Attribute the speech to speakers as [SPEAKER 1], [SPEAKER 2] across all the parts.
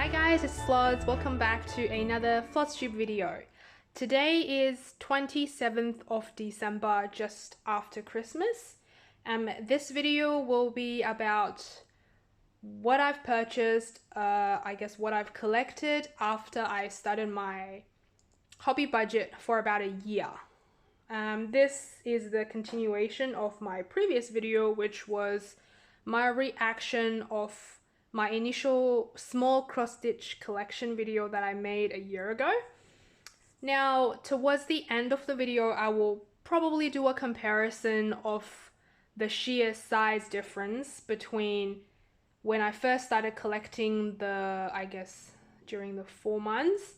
[SPEAKER 1] Hi guys, it's Floz. Welcome back to another Flosstube video. Today is 27th of December, just after Christmas. This video will be about what I've purchased, I guess what I've collected after I started my hobby budget for about a year. This is the continuation of my previous video, which was my reaction of my initial small cross-stitch collection video that I made a year ago. Now, towards the end of the video, I will probably do a comparison of the sheer size difference between when I first started collecting I guess, during the 4 months,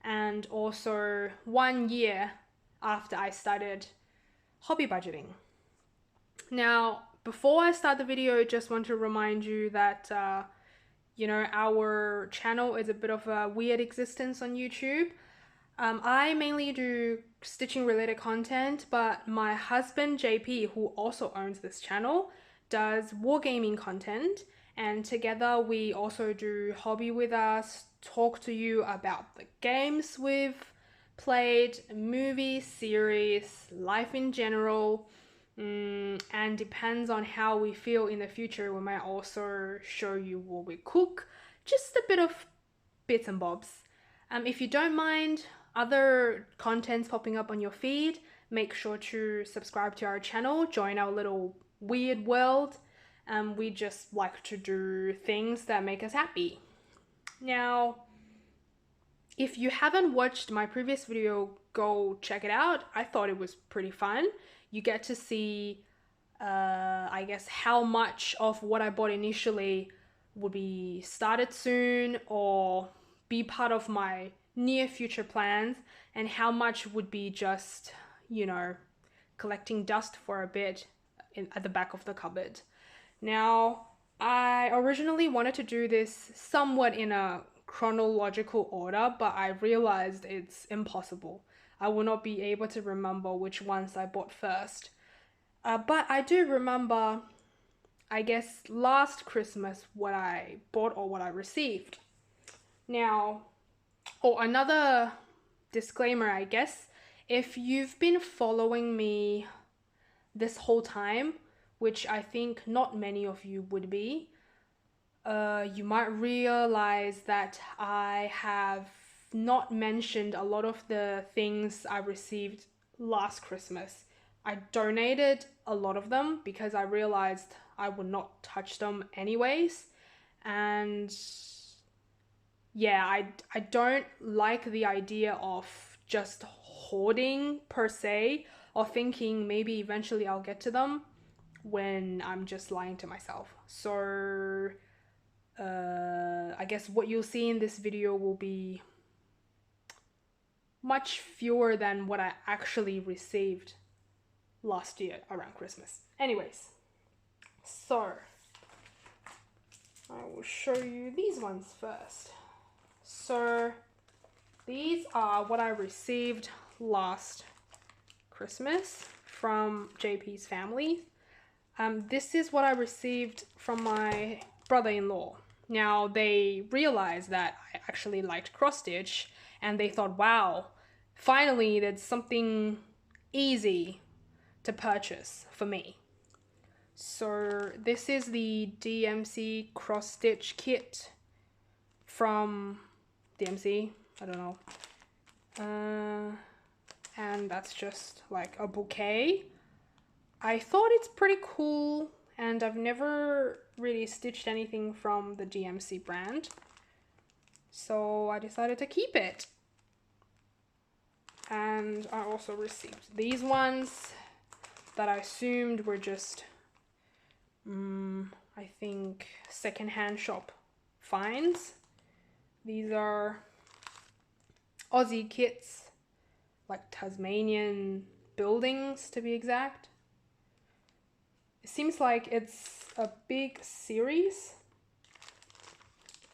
[SPEAKER 1] and also 1 year after I started hobby budgeting. Now, before I start the video, I just want to remind you that our channel is a bit of a weird existence on YouTube. I mainly do stitching related content, but my husband JP, who also owns this channel, does wargaming content, and together we also do hobby with us, talk to you about the games we've played, movies, series, life in general. And depends on how we feel in the future, we might also show you what we cook, just a bit of bits and bobs. If you don't mind other contents popping up on your feed, make sure to subscribe to our channel, join our little weird world. We just like to do things that make us happy. Now, if you haven't watched my previous video, go check it out. I thought it was pretty fun. You get to see, I guess, how much of what I bought initially would be started soon or be part of my near future plans, and how much would be just, collecting dust for a bit at the back of the cupboard. Now, I originally wanted to do this somewhat in a chronological order, but I realized it's impossible. I will not be able to remember which ones I bought first. But I do remember, I guess, last Christmas what I bought or what I received. Now, another disclaimer, I guess, if you've been following me this whole time, which I think not many of you would be, you might realize that I have not mentioned a lot of the things I received last Christmas. I donated a lot of them because I realized I would not touch them anyways. And yeah, I don't like the idea of just hoarding per se, or thinking maybe eventually I'll get to them, when I'm just lying to myself. So I guess what you'll see in this video will be much fewer than what I actually received last year around Christmas. Anyways, so I will show you these ones first. So these are what I received last Christmas from JP's family. This is what I received from my brother-in-law. Now, they realized that I actually liked cross-stitch, and they thought, wow, finally there's something easy to purchase for me. So this is the DMC cross-stitch kit from DMC, I don't know. And that's just like a bouquet. I thought it's pretty cool, and I've never really stitched anything from the DMC brand, so I decided to keep it. And I also received these ones that I assumed were just, I think, secondhand shop finds. These are Aussie kits, like Tasmanian buildings to be exact. It seems like it's a big series,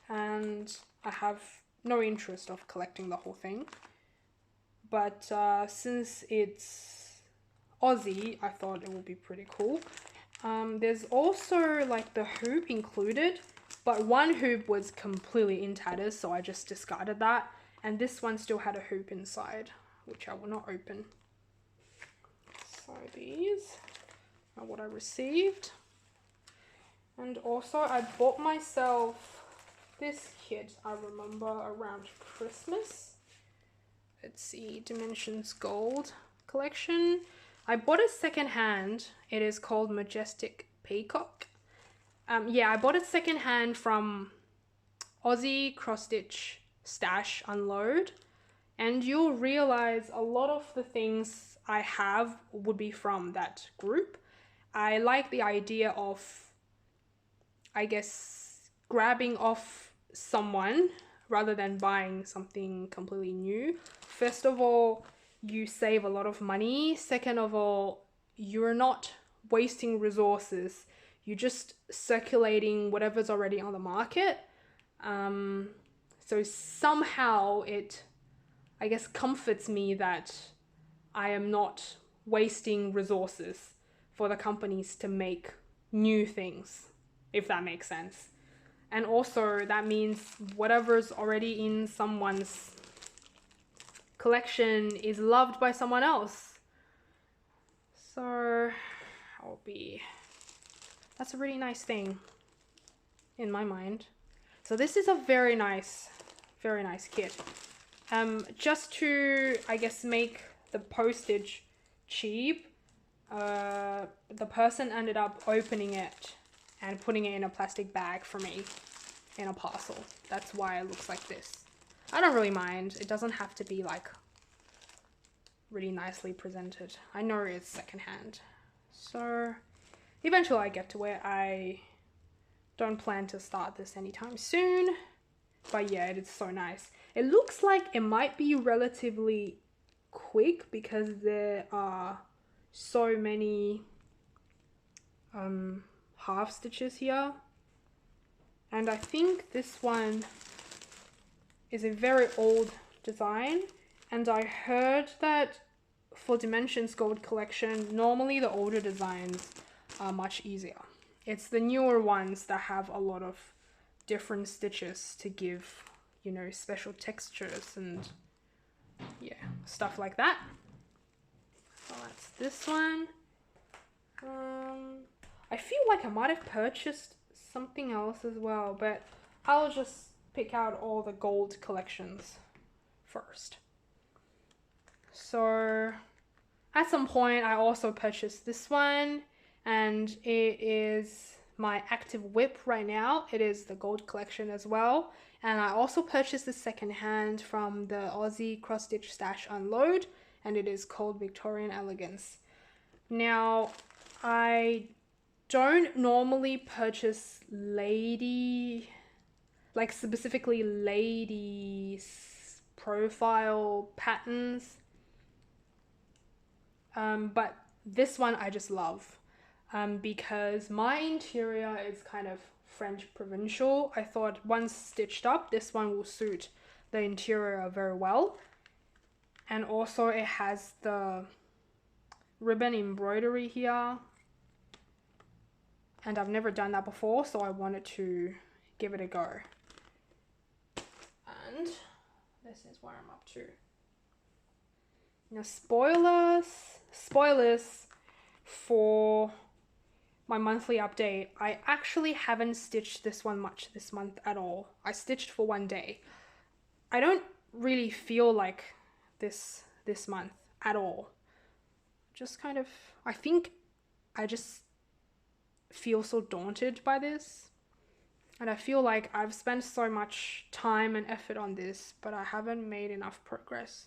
[SPEAKER 1] and I have no interest of collecting the whole thing. But since it's Aussie, I thought it would be pretty cool. There's also like the hoop included, But one hoop was completely in tatters, so I just discarded that. And this one still had a hoop inside, which I will not open. So these are what I received. And also I bought myself this kit, I remember, around Christmas. Let's see, Dimensions Gold collection. I bought it secondhand. It is called Majestic Peacock. Yeah, I bought it secondhand from Aussie Cross Stitch Stash Unload. And you'll realize a lot of the things I have would be from that group. I like the idea of, I guess, grabbing off someone rather than buying something completely new. First of all, you save a lot of money. Second of all, you're not wasting resources. You're just circulating whatever's already on the market. So somehow it, I guess, comforts me that I am not wasting resources for the companies to make new things, if that makes sense. And also that means whatever's already in someone's collection is loved by someone else. So that's a really nice thing in my mind. So this is a very nice kit. Just to, I guess, make the postage cheap, the person ended up opening it and putting it in a plastic bag for me in a parcel. That's why it looks like this. I don't really mind. It doesn't have to be like really nicely presented. I know it's secondhand. So eventually I get to it. I don't plan to start this anytime soon. But yeah, it is so nice. It looks like it might be relatively quick because there are so many half stitches here. And I think this one is a very old design. And I heard that for Dimensions Gold collection, normally the older designs are much easier. It's the newer ones that have a lot of different stitches to give, you know, special textures and yeah, stuff like that. So that's this one. I feel like I might have purchased something else as well, but I'll just pick out all the gold collections first. So at some point I also purchased this one, and it is my active whip right now. It is the gold collection as well. And I also purchased this secondhand from the Aussie Cross Stitch Stash Unload, and it is called Victorian Elegance. Now, I don't normally purchase specifically ladies profile patterns, but this one I just love. Because my interior is kind of French provincial. I thought once stitched up, this one will suit the interior very well. And also it has the ribbon embroidery here. And I've never done that before, so I wanted to give it a go. And this is where I'm up to. Now spoilers for my monthly update. I actually haven't stitched this one much this month at all. I stitched for one day. I don't really feel like this month at all. Just kind of, I think I just feel so daunted by this. And I feel like I've spent so much time and effort on this, but I haven't made enough progress.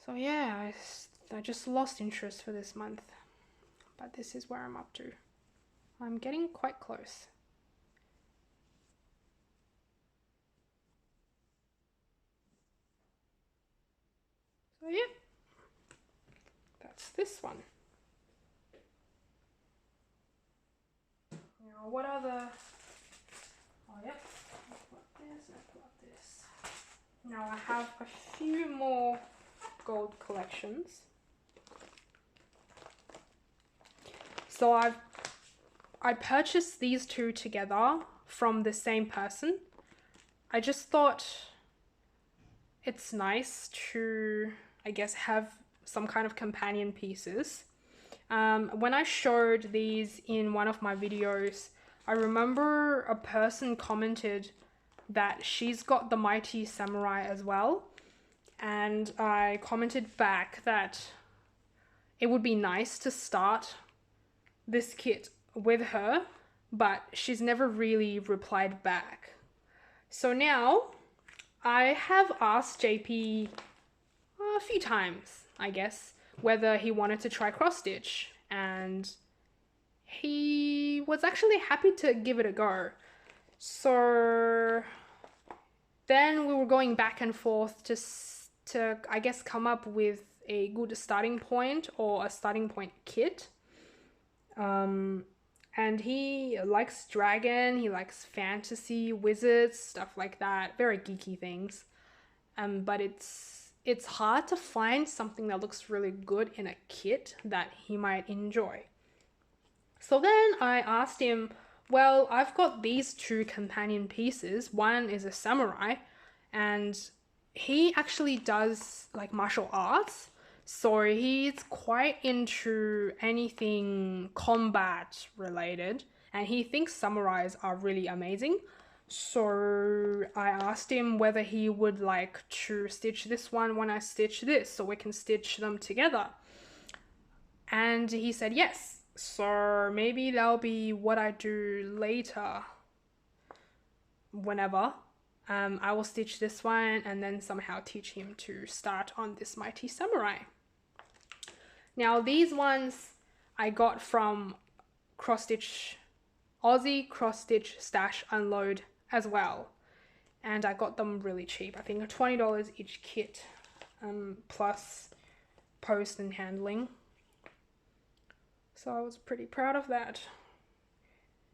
[SPEAKER 1] So yeah, I just lost interest for this month. But this is where I'm up to. I'm getting quite close. So yeah, that's this one. Now what other, oh yep, I've got this, I've got this. Now I have a few more gold collections. So I purchased these two together from the same person. I just thought it's nice to, I guess, have some kind of companion pieces. When I showed these in one of my videos, I remember a person commented that she's got the Mighty Samurai as well. And I commented back that it would be nice to start this kit with her, but she's never really replied back. So now I have asked JP a few times, I guess, whether he wanted to try cross stitch, and he was actually happy to give it a go. So then we were going back and forth to I guess come up with a good starting point or a starting point kit. And he likes dragon, he likes fantasy, wizards, stuff like that, very geeky things. But it's hard to find something that looks really good in a kit that he might enjoy. So then I asked him, well, I've got these two companion pieces. One is a samurai, and he actually does like martial arts. So he's quite into anything combat related, and he thinks samurais are really amazing. So I asked him whether he would like to stitch this one when I stitch this, so we can stitch them together. And he said yes. So maybe that'll be what I do later, whenever. I will stitch this one and then somehow teach him to start on this Mighty Samurai. Now these ones I got from Aussie Cross Stitch Stash Unload as well, and I got them really cheap. I think $20 each kit, plus post and handling. So I was pretty proud of that.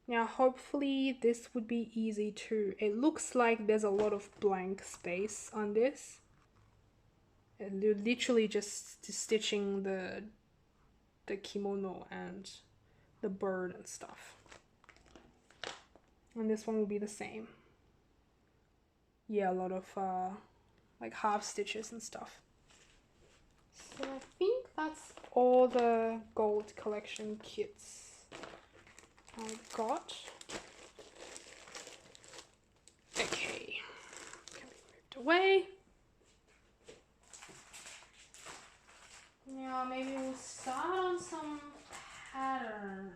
[SPEAKER 1] Now hopefully this would be easy too. It looks like there's a lot of blank space on this. And they're literally just stitching the kimono and the bird and stuff. And this one will be the same. Yeah, a lot of like half stitches and stuff. So I think that's all the gold collection kits I got. Okay, can be moved away. Now maybe we'll start on some patterns.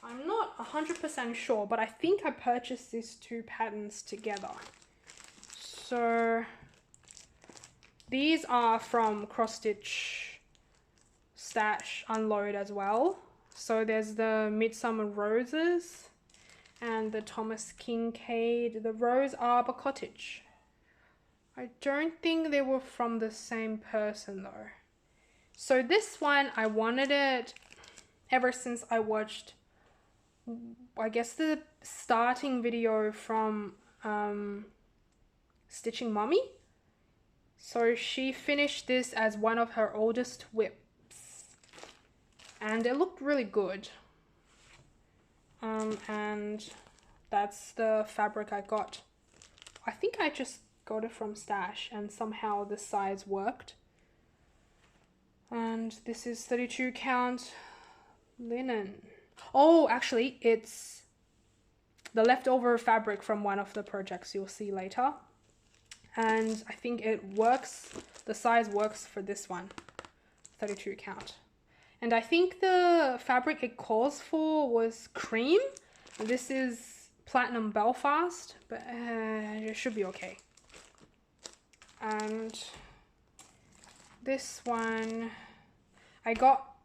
[SPEAKER 1] I'm not 100% sure, but I think I purchased these two patterns together. So these are from Cross Stitch Stash Unload as well. So there's the Midsummer Roses and the Thomas Kincaid, the Rose Arbor Cottage. I don't think they were from the same person though. So this one, I wanted it ever since I watched, I guess, the starting video from Stitching Mommy. So she finished this as one of her oldest whips. And it looked really good. And that's the fabric I got. I think I just got it from Stash and somehow the size worked. And this is 32 count linen. Oh, actually, it's the leftover fabric from one of the projects you'll see later. And I think it works, the size works for this one, 32 count. And I think the fabric it calls for was cream. This is Platinum Belfast, but it should be okay. And this one I got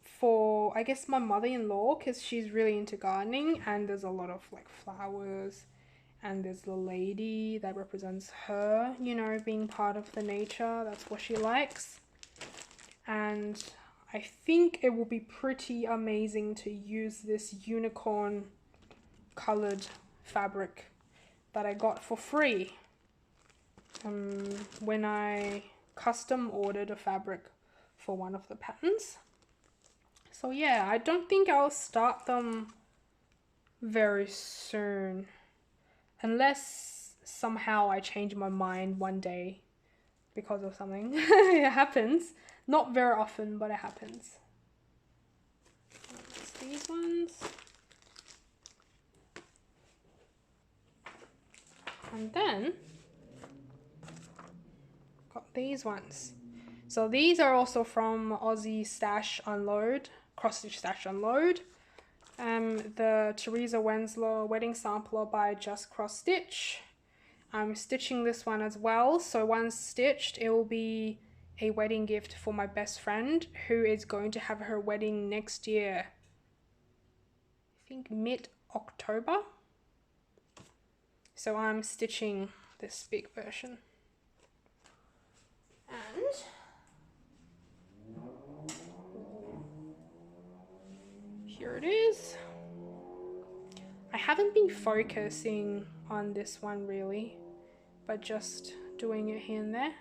[SPEAKER 1] for, I guess, my mother-in-law, because she's really into gardening, and there's a lot of like flowers, and there's the lady that represents her, you know, being part of the nature. That's what she likes. And I think it will be pretty amazing to use this unicorn colored fabric that I got for free when I custom ordered a fabric for one of the patterns. So yeah, I don't think I'll start them very soon, unless somehow I change my mind one day because of something. It happens. Not very often, but it happens. That's these ones. And then got these ones. So these are also from Aussie Stash Unload, Cross Stitch Stash Unload. The Teresa Wensler Wedding Sampler by Just Cross Stitch. I'm stitching this one as well. So once stitched, it will be a wedding gift for my best friend who is going to have her wedding next year. I think mid-October. So I'm stitching this big version. And here it is. I haven't been focusing on this one really, but just doing it here and there.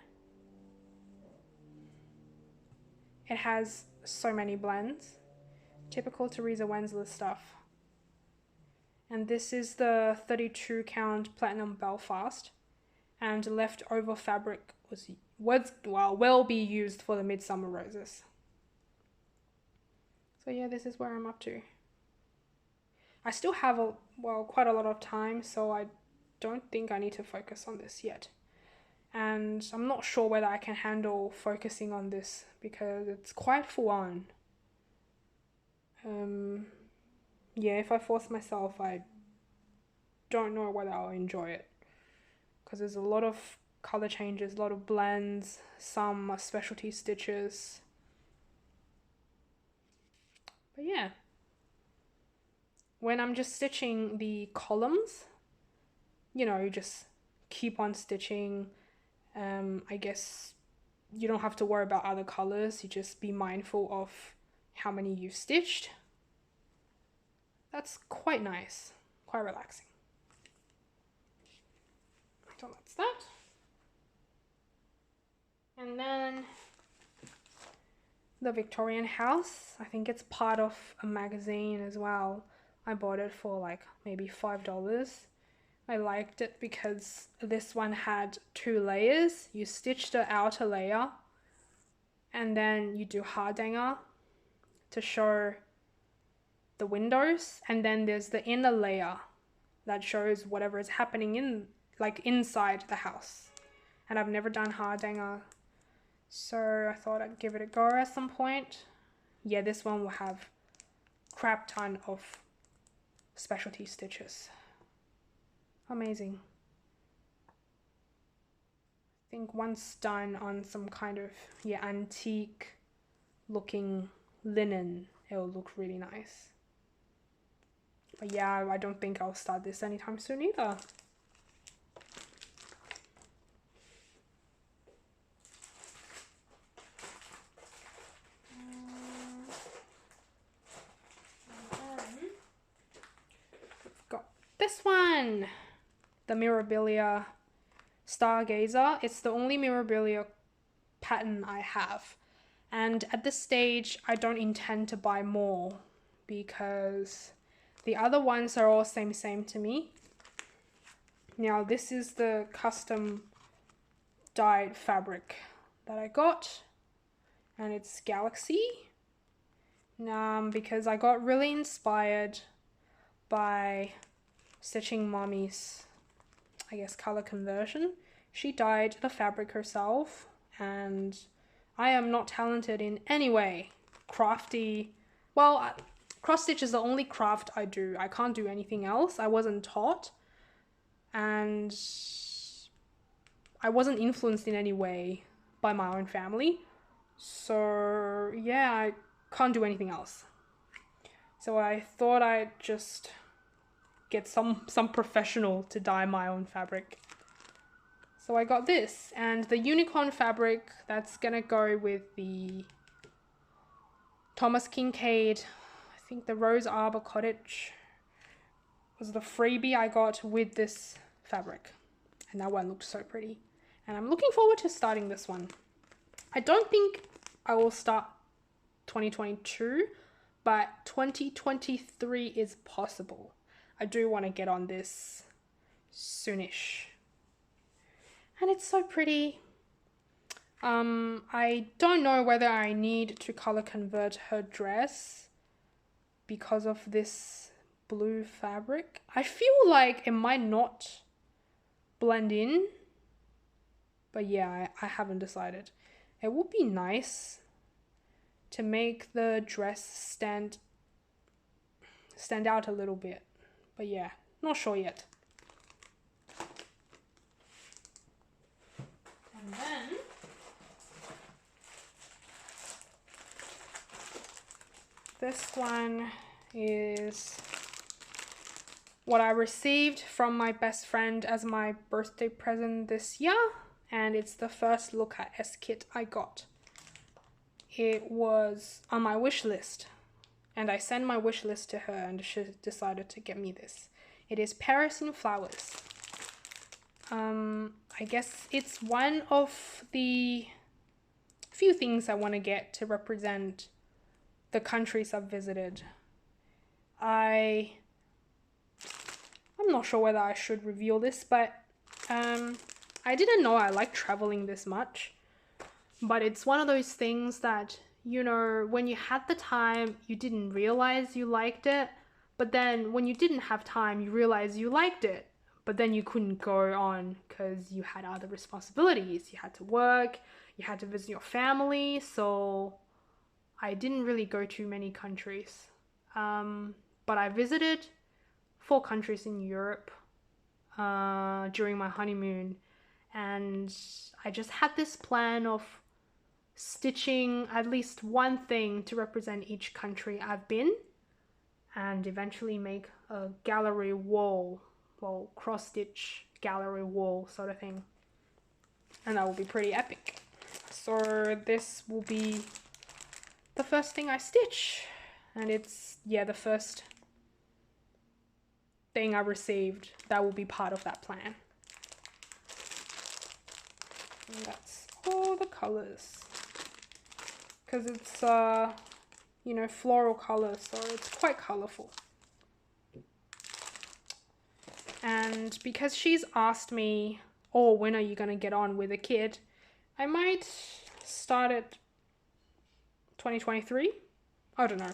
[SPEAKER 1] It has so many blends, typical Teresa Wensler stuff. And this is the 32 count Platinum Belfast, and leftover fabric will be used for the Midsummer Roses. So yeah, this is where I'm up to. I still have quite a lot of time, so I don't think I need to focus on this yet. And I'm not sure whether I can handle focusing on this because it's quite full on. Yeah, if I force myself, I don't know whether I'll enjoy it. Because there's a lot of color changes, a lot of blends, some specialty stitches. But yeah. When I'm just stitching the columns, you know, you just keep on stitching. I guess you don't have to worry about other colors. You just be mindful of how many you've stitched. That's quite nice, quite relaxing. So that's that. And then the Victorian house. I think it's part of a magazine as well. I bought it for like maybe $5. I liked it because this one had 2 layers. You stitch the outer layer and then you do hardanger to show the windows, and then there's the inner layer that shows whatever is happening inside the house. And I've never done hardanger, so I thought I'd give it a go at some point. Yeah, this one will have crap ton of specialty stitches. Amazing. I think once done on some kind of antique looking linen, it will look really nice. But yeah, I don't think I'll start this anytime soon either. We've got this one, the Mirabilia Stargazer. It's the only Mirabilia pattern I have. And at this stage, I don't intend to buy more because the other ones are all same to me. Now this is the custom dyed fabric that I got, and it's Galaxy. Because I got really inspired by Stitching Mommy's, I guess, color conversion. She dyed the fabric herself, and I am not talented in any way. Crafty, well, cross stitch is the only craft I do. I can't do anything else. I wasn't taught, and I wasn't influenced in any way by my own family. So yeah, I can't do anything else. So I thought I'd just get some professional to dye my own fabric. So I got this, and the unicorn fabric, that's gonna go with the Thomas Kincaid, I think the Rose Arbor Cottage was the freebie I got with this fabric. And that one looked so pretty. And I'm looking forward to starting this one. I don't think I will start 2022, but 2023 is possible. I do want to get on this soonish. And it's so pretty. I don't know whether I need to color convert her dress because of this blue fabric. I feel like it might not blend in, but yeah, I haven't decided. It would be nice to make the dress stand out a little bit, but yeah, not sure yet. And then this one is what I received from my best friend as my birthday present this year, and it's the first look at S kit I got. It was on my wish list, and I sent my wish list to her, and she decided to get me this. It is Paris in Flowers. I guess it's one of the few things I want to get to represent the countries I've visited. I'm not sure whether I should reveal this, but I didn't know I liked traveling this much. But it's one of those things that, you know, when you had the time, you didn't realize you liked it. But then when you didn't have time, you realized you liked it. But then you couldn't go on because you had other responsibilities. You had to work, you had to visit your family. So I didn't really go to many countries. But I visited 4 countries in Europe during my honeymoon. And I just had this plan of stitching at least one thing to represent each country I've been, and eventually make a gallery wall, well, cross-stitch gallery wall sort of thing. And that will be pretty epic. So this will be the first thing I stitch. And it's, yeah, the first thing I received that will be part of that plan. And that's all the colors. Because it's, you know, floral colors, so it's quite colorful. And because she's asked me, oh, when are you going to get on with a kid? I might start it 2023. I don't know.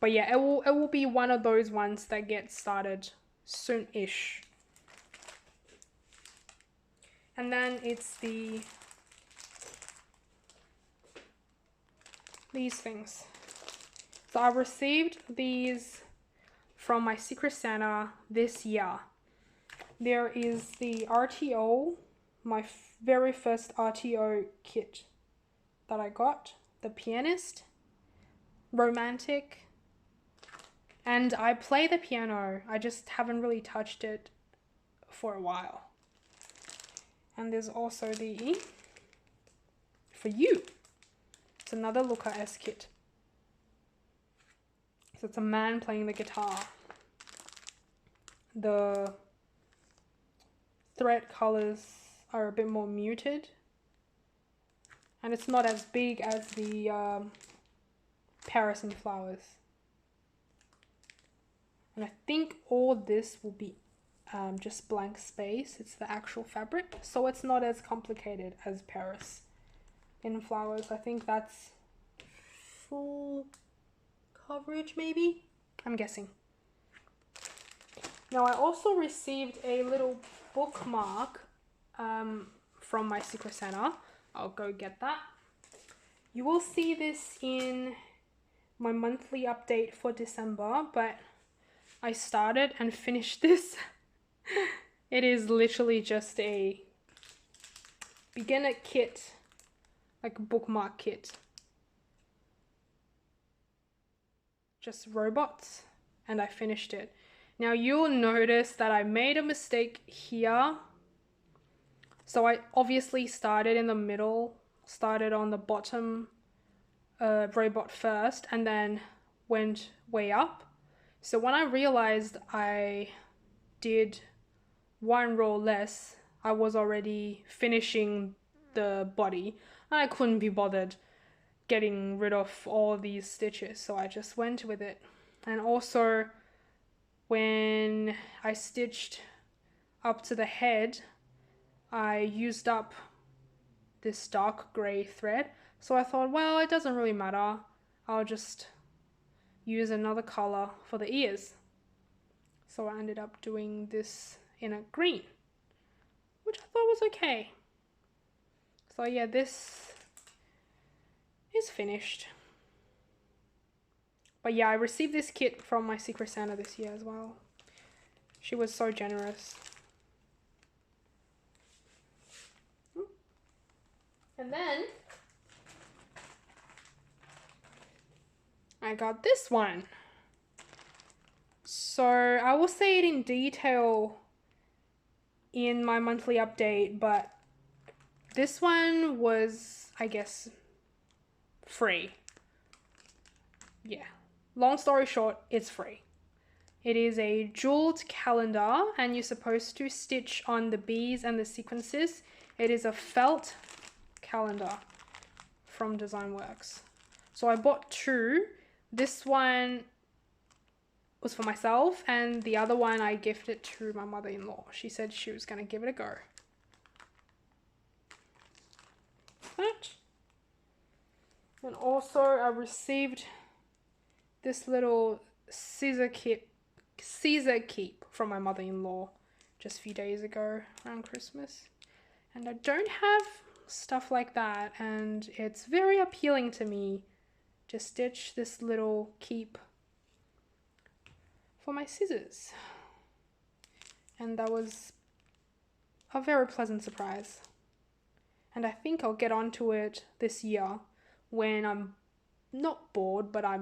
[SPEAKER 1] But yeah, it will be one of those ones that gets started soon-ish. And then it's these things. So I received these from my Secret Santa this year. There is the RTO, my very first RTO kit that I got, the Pianist, Romantic, and I play the piano. I just haven't really touched it for a while. And there's also the For You. It's another Luca S kit. So it's a man playing the guitar. The thread colors are a bit more muted. And it's not as big as the Paris in Flowers. And I think all this will be just blank space. It's the actual fabric. So it's not as complicated as Paris in Flowers. I think that's full coverage maybe? I'm guessing. Now I also received a little bookmark from my Secret Santa. I'll go get that. You will see this in my monthly update for December, but I started and finished this. It is literally just a beginner kit, like a bookmark kit. Just robots, and I finished it. Now you'll notice that I made a mistake here. So I obviously started in the middle, started on the bottom robot first, and then went way up. So when I realized I did one row less, I was already finishing the body and I couldn't be bothered getting rid of all these stitches, so I just went with it. And also when I stitched up to the head, I used up this dark grey thread, so I thought, well, it doesn't really matter, I'll just use another color for the ears. So I ended up doing this in a green, which I thought was okay. So yeah, this is finished. But yeah, I received this kit from my Secret Santa this year as well. She was so generous. And then I got this one. So I will say it in detail in my monthly update, but this one was, I guess, free. Yeah. Long story short, it's free. It is a jeweled calendar and you're supposed to stitch on the bees and the sequences. It is a felt calendar from Designworks. So I bought two. This one was for myself and the other one I gifted to my mother-in-law. She said she was going to give it a go. That. And also I received this little scissor keep from my mother-in-law just a few days ago around Christmas. And I don't have stuff like that, and it's very appealing to me to stitch this little keep for my scissors. And that was a very pleasant surprise. And I think I'll get onto it this year when I'm not bored, but I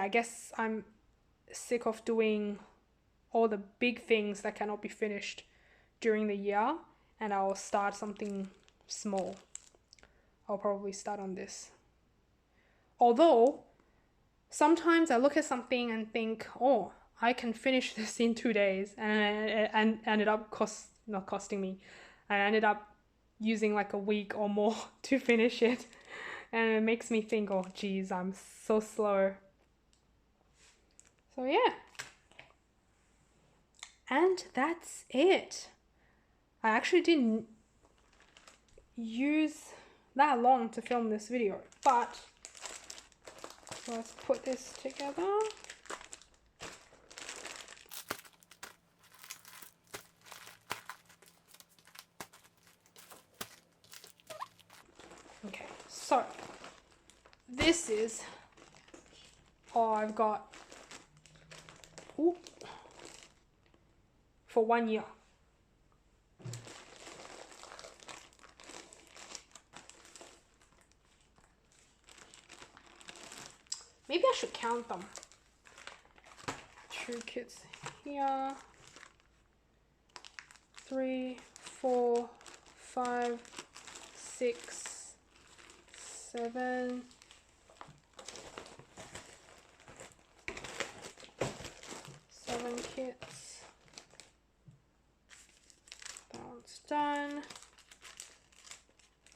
[SPEAKER 1] guess I'm sick of doing all the big things that cannot be finished during the year, and I'll start something small. I'll probably start on this. Although, sometimes I look at something and think, oh, I can finish this in 2 days, and ended up not costing me. I ended up using like a week or more to finish it. And it makes me think, oh geez, I'm so slow. So yeah. And that's it. I actually didn't use that long to film this video, but let's put this together. Okay, so this is all I've got for 1 year. Maybe I should count them. 2 kits here. 3, 4, 5, 6, 7. 7 kits. That one's done.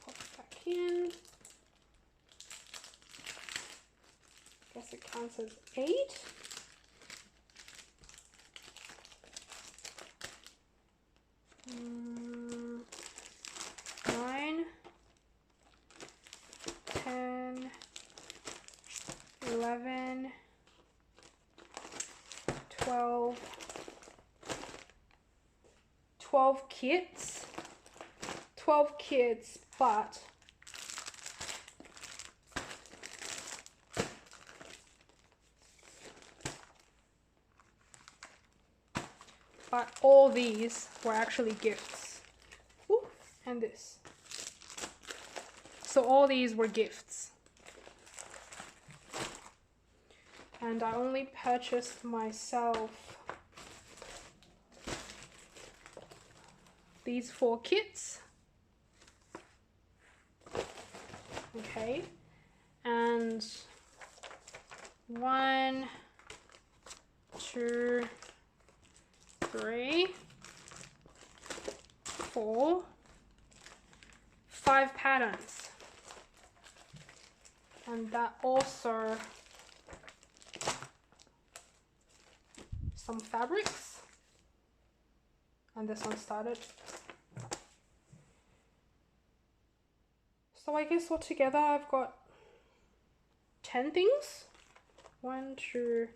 [SPEAKER 1] Pop it back in. Guess it counts as 8. Mm, 9, 10, 11, 12 kits. 12 kits, but all these were actually gifts. Ooh, and this. So all these were gifts. And I only purchased myself these 4 kits. Okay. And 1, 2, 3, 4, 5 patterns. And that also some fabrics. And this one started. So I guess altogether I've got 10 things. 1, 2,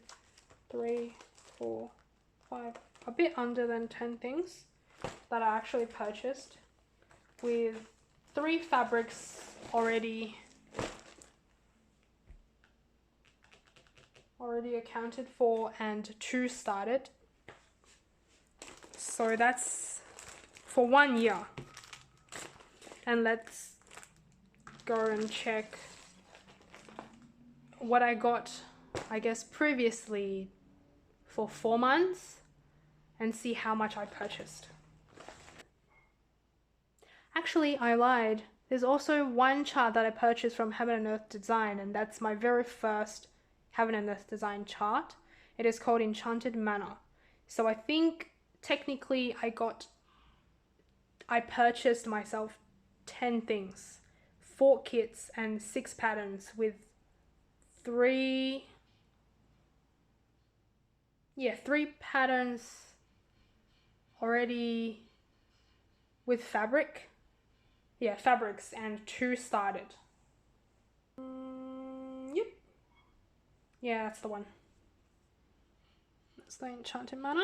[SPEAKER 1] 3, 4, 5. A bit under than 10 things that I actually purchased, with 3 fabrics already accounted for and 2 started. So that's for 1 year. And let's go and check what I got, I guess, previously for 4 months and see how much I purchased. Actually, I lied. There's also one chart that I purchased from Heaven and Earth Design, and that's my very first Heaven and Earth Design chart. It is called Enchanted Manor. So I think technically I purchased myself 10 things, 4 kits and 6 patterns, with 3 patterns already with fabric. Yeah, fabrics, and 2 started. Yep. Yeah, that's the one. That's the Enchanted Manor.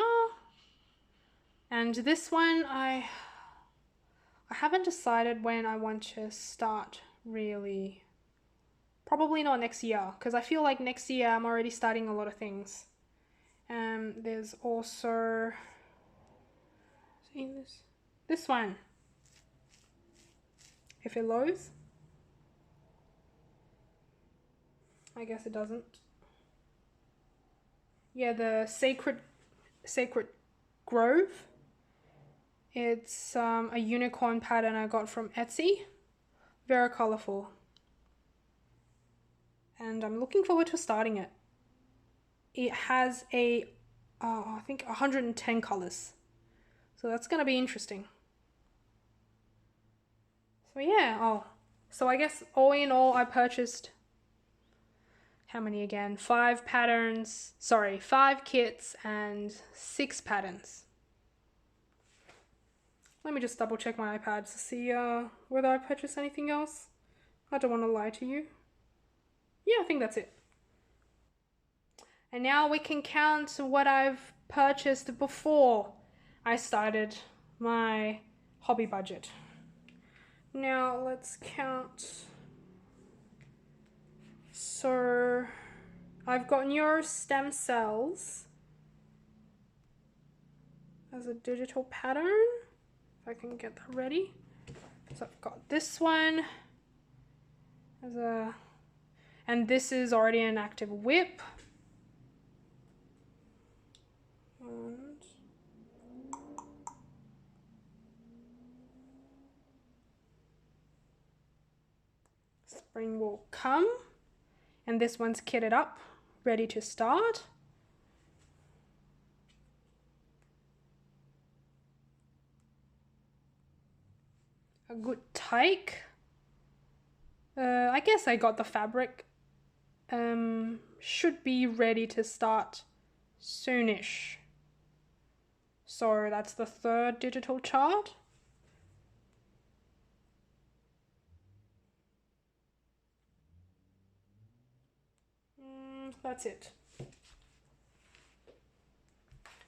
[SPEAKER 1] And this one, I haven't decided when I want to start, really. Probably not next year, because I feel like next year I'm already starting a lot of things. There's also, see this one. If it loads. I guess it doesn't. Yeah, the Sacred Grove. It's a unicorn pattern I got from Etsy. Very colorful. And I'm looking forward to starting it. It has I think 110 colors. So that's gonna be interesting. So yeah, so I guess all in all I purchased, how many again? 5 patterns, sorry, 5 kits and 6 patterns. Let me just double check my iPad to see whether I purchased anything else. I don't want to lie to you. Yeah, I think that's it. And now we can count what I've purchased before I started my hobby budget. Now let's count. So I've got your stem cells as a digital pattern. If I can get that ready. So I've got this one as and this is already an active whip. And spring will come, and this one's kitted up, ready to start. A good tyke. I guess I got the fabric. Should be ready to start soonish. So that's the 3rd digital chart. That's it.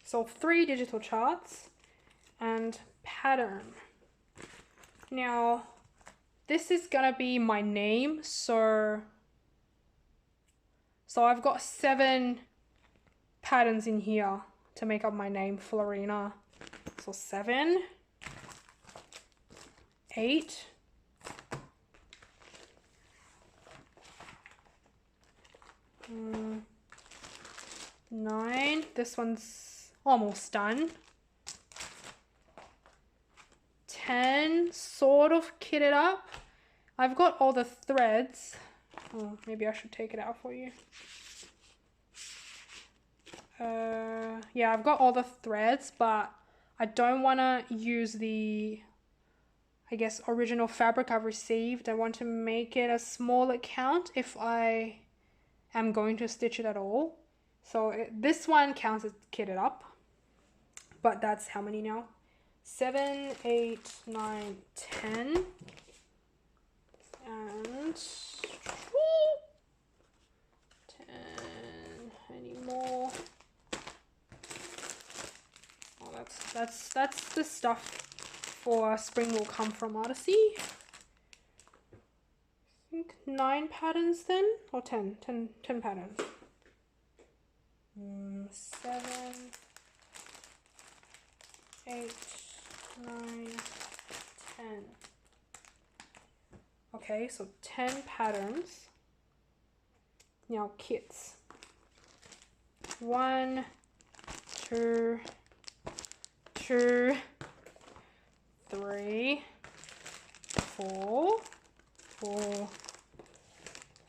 [SPEAKER 1] So 3 digital charts and pattern. Now this is gonna be my name, so I've got 7 patterns in here to make up my name, Florina. So 7, 8, 9. This one's almost done. 10, sort of kitted up. I've got all the threads Oh, maybe I should take it out for you. Yeah, I've got all the threads, but I don't want to use the, I guess, original fabric I've received. I want to make it a smaller count if I am going to stitch it at all. So this one counts as kitted up, but that's how many now? 7, 8, 9, 10, and 10, any more? Oh, that's the stuff for Spring Will Come from Odyssey. I think 9 patterns then, or 10 patterns. 7, 8, 9, 10. Okay, so 10 patterns. Now kits. 1, 2, 3, 4,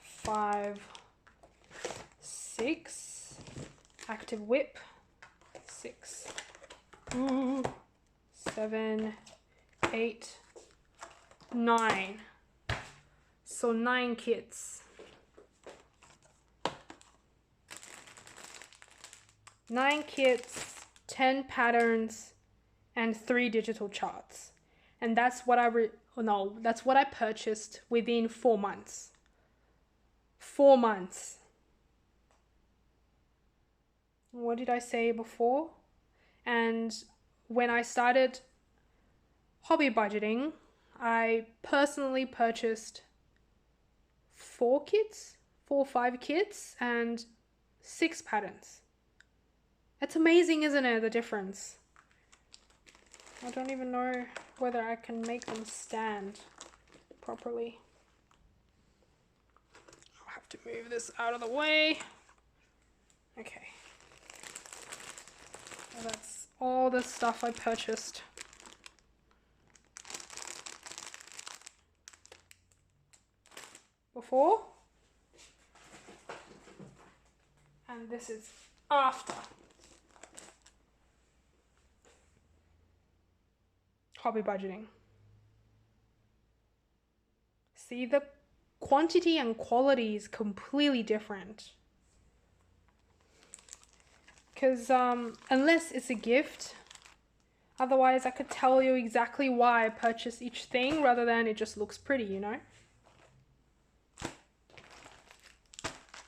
[SPEAKER 1] 5, 6. Active whip. 6. 7, 8, 9. So 9 kits. 9 kits, 10 patterns, and 3 digital charts. And that's what that's what I purchased within 4 months. 4 months. What did I say before? And when I started hobby budgeting, I personally purchased 4 kits, 4 or 5 kits, and 6 patterns. It's amazing, isn't it, the difference? I don't even know whether I can make them stand properly. I'll have to move this out of the way. Okay. So that's all the stuff I purchased. Before. And this is after. Hobby budgeting. See, the quantity and quality is completely different. Because unless it's a gift, otherwise I could tell you exactly why I purchased each thing rather than it just looks pretty, you know?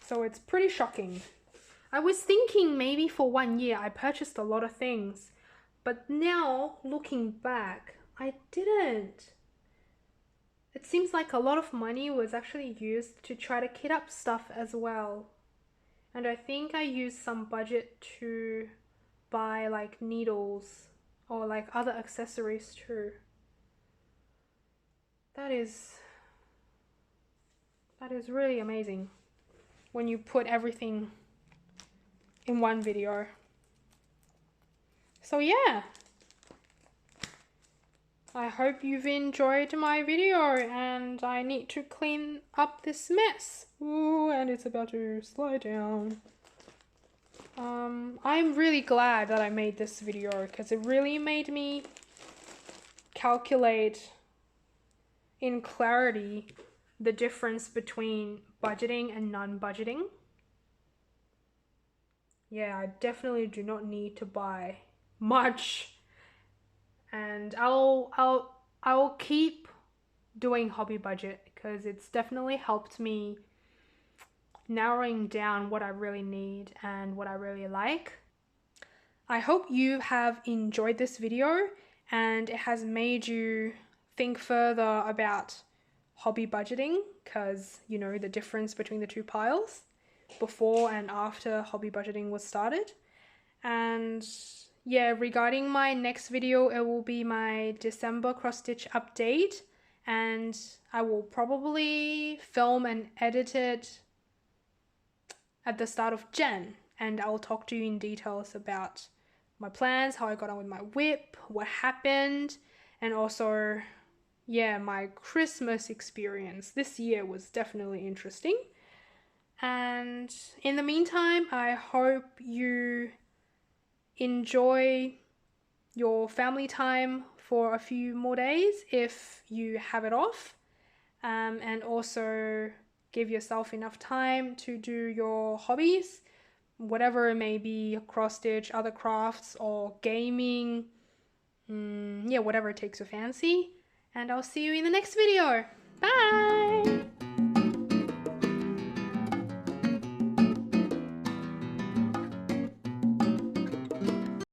[SPEAKER 1] So it's pretty shocking. I was thinking maybe for 1 year I purchased a lot of things, but now looking back, I didn't. It seems like a lot of money was actually used to try to kit up stuff as well. And I think I used some budget to buy like needles or like other accessories too. That is really amazing when you put everything in one video. So yeah, I hope you've enjoyed my video, and I need to clean up this mess. Ooh, and it's about to slide down. I'm really glad that I made this video because it really made me calculate in clarity the difference between budgeting and non-budgeting. Yeah, I definitely do not need to buy much, and I'll keep doing hobby budget because it's definitely helped me narrowing down what I really need and what I really like. I hope you have enjoyed this video and it has made you think further about hobby budgeting, because you know the difference between the two piles before and after hobby budgeting was started. And yeah, regarding my next video, it will be my December cross stitch update, and I will probably film and edit it at the start of Jan, and I'll talk to you in details about my plans, how I got on with my whip, what happened, and also yeah, my Christmas experience this year was definitely interesting. And in the meantime, I hope you enjoy your family time for a few more days if you have it off, and also give yourself enough time to do your hobbies, whatever it may be, cross stitch, other crafts, or gaming. Yeah, whatever takes your fancy. And I'll see you in the next video. Bye!